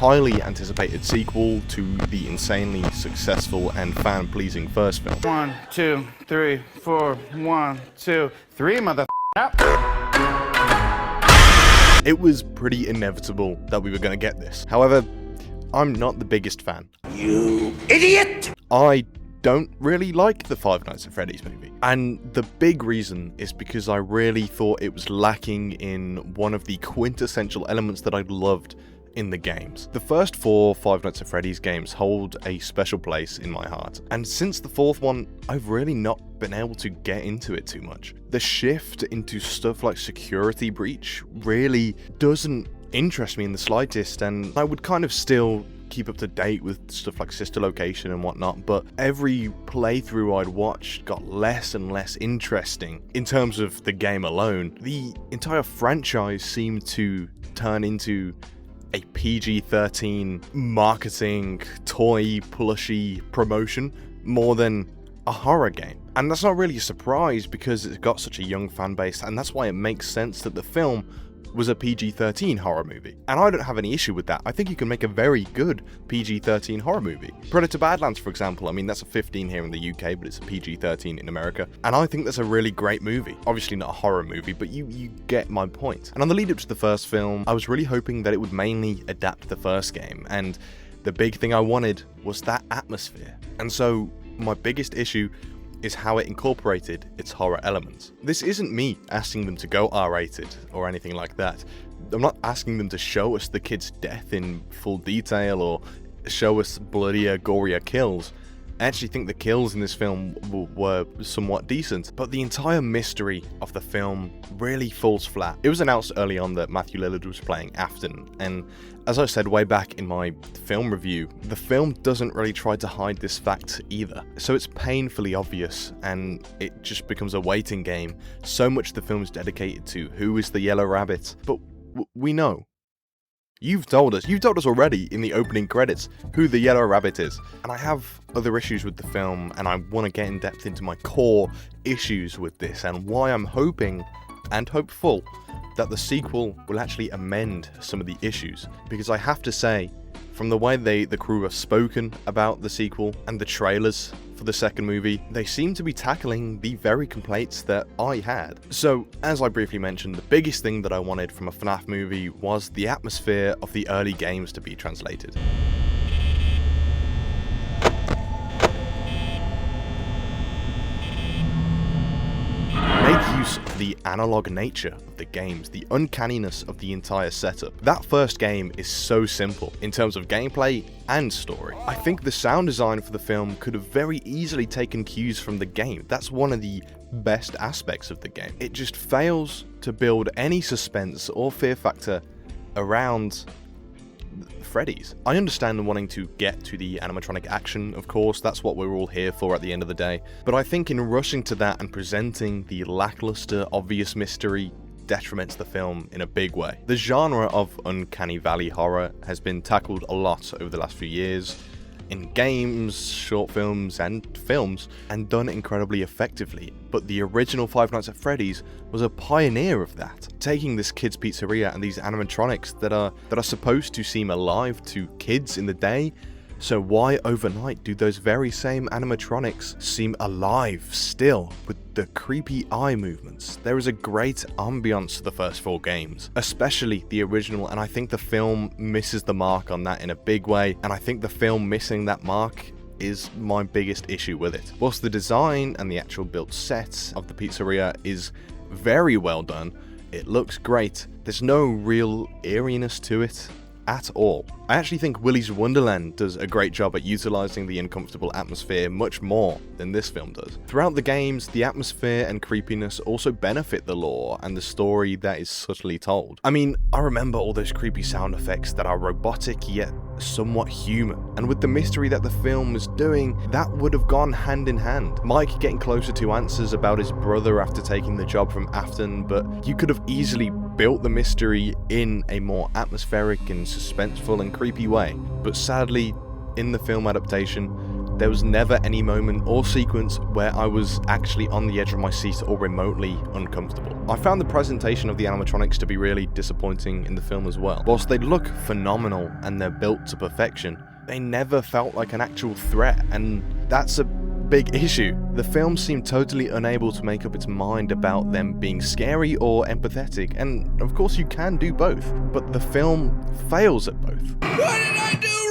highly anticipated sequel to the insanely successful and fan-pleasing first film. 1, 2, 3, 4, 1, 2, 3, mother. It was pretty inevitable that we were going to get this. However, I'm not the biggest fan. You idiot! I don't really like the Five Nights at Freddy's movie. And the big reason is because I really thought it was lacking in one of the quintessential elements that I loved in the games. The first 4 Five Nights at Freddy's games hold a special place in my heart, and since the 4th one, I've really not been able to get into it too much. The shift into stuff like Security Breach really doesn't interest me in the slightest, and I would kind of still keep up to date with stuff like Sister Location and whatnot, but every playthrough I'd watched got less and less interesting in terms of the game alone. The entire franchise seemed to turn into a PG-13 marketing, toy, plushy promotion more than a horror game. And that's not really a surprise because it's got such a young fan base, and that's why it makes sense that the film was a PG-13 horror movie. And I don't have any issue with that. I think you can make a very good PG-13 horror movie. Predator Badlands, for example, I mean, that's a 15 here in the UK, but it's a PG-13 in America. And I think that's a really great movie. Obviously not a horror movie, but you get my point. And on the lead up to the first film, I was really hoping that it would mainly adapt the first game. And the big thing I wanted was that atmosphere. And so my biggest issue is how it incorporated its horror elements. This isn't me asking them to go R-rated or anything like that. I'm not asking them to show us the kid's death in full detail or show us bloodier, gorier kills. I actually think the kills in this film were somewhat decent, but the entire mystery of the film really falls flat. It was announced early on that Matthew Lillard was playing Afton, and as I said way back in my film review, the film doesn't really try to hide this fact either. So it's painfully obvious, and it just becomes a waiting game. So much of the film is dedicated to who is the Yellow Rabbit, but we know. You've told us already in the opening credits who the Yellow Rabbit is. And I have other issues with the film, and I want to get in depth into my core issues with this and why I'm hoping and hopeful that the sequel will actually amend some of the issues. Because I have to say, from the way the crew have spoken about the sequel and the trailers for the second movie, they seem to be tackling the very complaints that I had. So, as I briefly mentioned, the biggest thing that I wanted from a FNAF movie was the atmosphere of the early games to be translated. Make use of the analog nature of the games, the uncanniness of the entire setup. That first game is so simple in terms of gameplay and story. I think the sound design for the film could have very easily taken cues from the game. That's one of the best aspects of the game. It just fails to build any suspense or fear factor around Freddy's. I understand wanting to get to the animatronic action, of course, that's what we're all here for at the end of the day, but I think in rushing to that and presenting the lackluster, obvious mystery detriments the film in a big way. The genre of uncanny valley horror has been tackled a lot over the last few years, in games, short films, and films, and done incredibly effectively. But the original Five Nights at Freddy's was a pioneer of that, taking this kid's pizzeria and these animatronics that are supposed to seem alive to kids in the day. So why overnight do those very same animatronics seem alive still with the creepy eye movements? There is a great ambiance to the first 4 games, especially the original, and I think the film misses the mark on that in a big way, and I think the film missing that mark is my biggest issue with it. Whilst the design and the actual built set of the pizzeria is very well done, it looks great, there's no real eeriness to it at all. I actually think Willy's Wonderland does a great job at utilizing the uncomfortable atmosphere much more than this film does. Throughout the games, the atmosphere and creepiness also benefit the lore and the story that is subtly told. I mean, I remember all those creepy sound effects that are robotic yet somewhat human, and with the mystery that the film was doing, that would have gone hand in hand. Mike getting closer to answers about his brother after taking the job from Afton, but you could have easily built the mystery in a more atmospheric and suspenseful and creepy way. But sadly, in the film adaptation, There was never any moment or sequence where I was actually on the edge of my seat or remotely uncomfortable. I found the presentation of the animatronics to be really disappointing in the film as well. Whilst they look phenomenal and they're built to perfection, they never felt like an actual threat, and that's a big issue. The film seemed totally unable to make up its mind about them being scary or empathetic, and of course you can do both, but the film fails at both. What did I do wrong?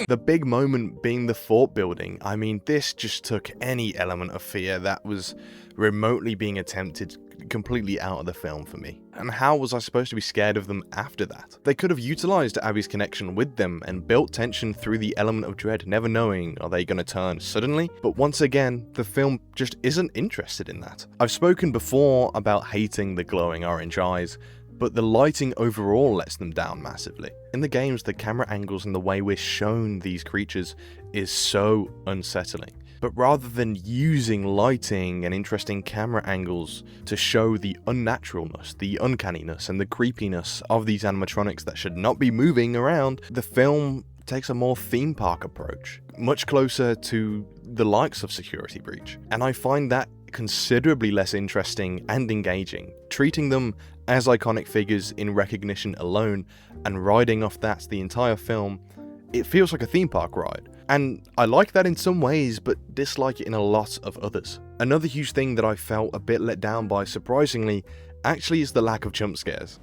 The big moment being the fort building. I mean, this just took any element of fear that was remotely being attempted completely out of the film for me. And how was I supposed to be scared of them after that? They could have utilized Abby's connection with them and built tension through the element of dread, never knowing are they going to turn suddenly, but once again, the film just isn't interested in that. I've spoken before about hating the glowing orange eyes, but the lighting overall lets them down massively. In the games, the camera angles and the way we're shown these creatures is so unsettling. But rather than using lighting and interesting camera angles to show the unnaturalness, the uncanniness, and the creepiness of these animatronics that should not be moving around, the film takes a more theme park approach, much closer to the likes of Security Breach. And I find that considerably less interesting and engaging, treating them as iconic figures in recognition alone and riding off that the entire film. It feels like a theme park ride, and I like that in some ways, but dislike it in a lot of others. Another huge thing that I felt a bit let down by, surprisingly, actually is the lack of jump scares.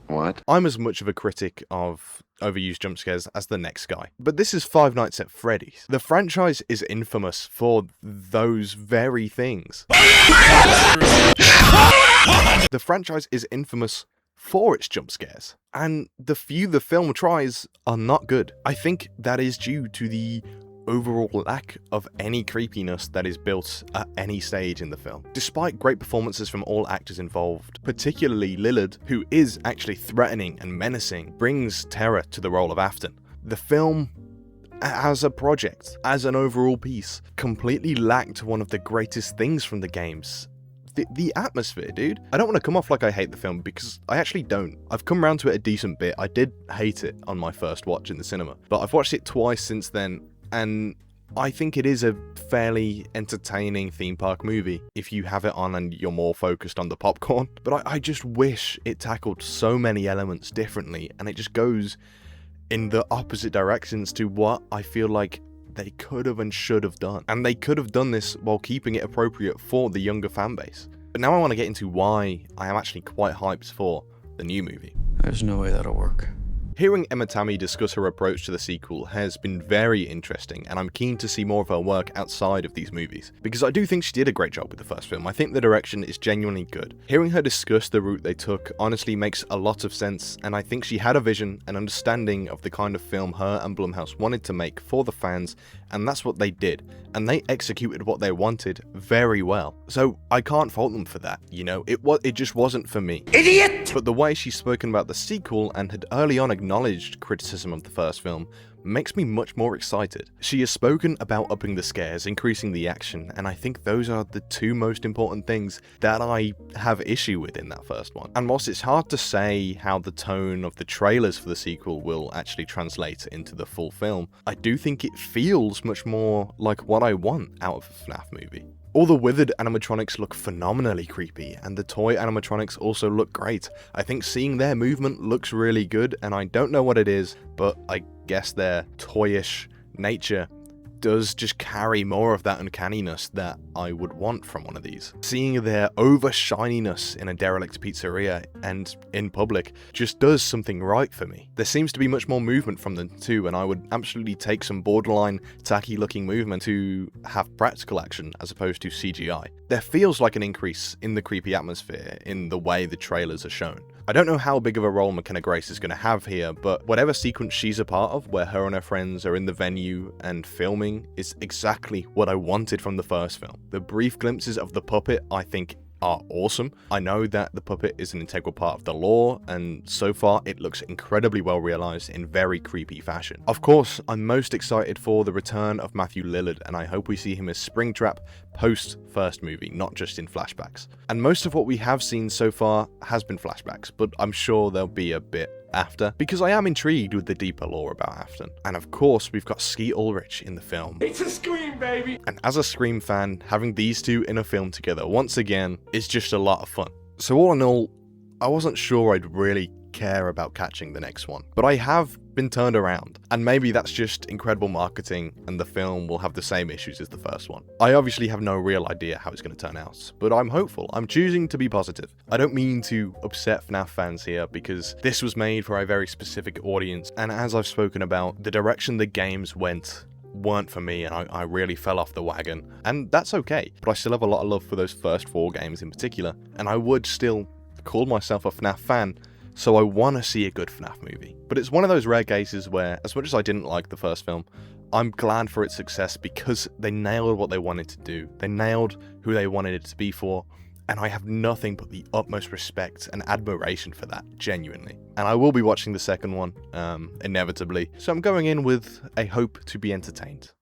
What? I'm as much of a critic of overused jump scares as the next guy, but this is Five Nights at Freddy's. The franchise is infamous for those very things. The franchise is infamous for its jump scares, and the few the film tries are not good. I think that is due to the overall lack of any creepiness that is built at any stage in the film. Despite great performances from all actors involved, particularly Lillard, who is actually threatening and menacing, brings terror to the role of Afton. The film, as a project, as an overall piece, completely lacked one of the greatest things from the games. The atmosphere, dude. I don't want to come off like I hate the film, because I actually don't. I've come around to it a decent bit. I did hate it on my first watch in the cinema, but I've watched it twice since then, and I think it is a fairly entertaining theme park movie if you have it on and you're more focused on the popcorn. But I just wish it tackled so many elements differently, and it just goes in the opposite directions to what I feel like they could have and should have done. And they could have done this while keeping it appropriate for the younger fan base. But now I want to get into why I am actually quite hyped for the new movie. There's no way that'll work. Hearing Emma Tammy discuss her approach to the sequel has been very interesting, and I'm keen to see more of her work outside of these movies, because I do think she did a great job with the first film. I think the direction is genuinely good. Hearing her discuss the route they took honestly makes a lot of sense, and I think she had a vision and understanding of the kind of film her and Blumhouse wanted to make for the fans, and that's what they did, and they executed what they wanted very well. So I can't fault them for that, you know, it just wasn't for me. Idiot! But the way she's spoken about the sequel and had early on acknowledged criticism of the first film makes me much more excited. She has spoken about upping the scares, increasing the action, and I think those are the two most important things that I have issue with in that first one. And whilst it's hard to say how the tone of the trailers for the sequel will actually translate into the full film, I do think it feels much more like what I want out of a FNAF movie. All the withered animatronics look phenomenally creepy, and the toy animatronics also look great. I think seeing their movement looks really good, and I don't know what it is, but I guess their toyish nature does just carry more of that uncanniness that I would want from one of these. Seeing their over-shininess in a derelict pizzeria and in public just does something right for me. There seems to be much more movement from them too, and I would absolutely take some borderline tacky looking movement to have practical action as opposed to CGI. There feels like an increase in the creepy atmosphere in the way the trailers are shown. I don't know how big of a role McKenna Grace is going to have here, but whatever sequence she's a part of, where her and her friends are in the venue and filming, is exactly what I wanted from the first film. The brief glimpses of the puppet, I think, are awesome. I know that the puppet is an integral part of the lore, and so far it looks incredibly well realized in very creepy fashion. Of course, I'm most excited for the return of Matthew Lillard, and I hope we see him as Springtrap post first movie, not just in flashbacks. And most of what we have seen so far has been flashbacks, but I'm sure there'll be a bit after, because I am intrigued with the deeper lore about Afton. And of course, we've got Skeet Ulrich in the film. It's a Scream, baby. And as a Scream fan, having these two in a film together once again is just a lot of fun. So all in all, I wasn't sure I'd really care about catching the next one, but I have been turned around, and maybe that's just incredible marketing and the film will have the same issues as the first one. I obviously have no real idea how it's going to turn out, but I'm hopeful. I'm choosing to be positive. I don't mean to upset FNAF fans here, because this was made for a very specific audience, and as I've spoken about, the direction the games weren't for me, and I really fell off the wagon, and that's okay, but I still have a lot of love for those first 4 games in particular, and I would still call myself a FNAF fan, so I want to see a good FNAF movie. But it's one of those rare cases where, as much as I didn't like the first film, I'm glad for its success because they nailed what they wanted to do. They nailed who they wanted it to be for, and I have nothing but the utmost respect and admiration for that, genuinely. And I will be watching the second one, inevitably, so I'm going in with a hope to be entertained.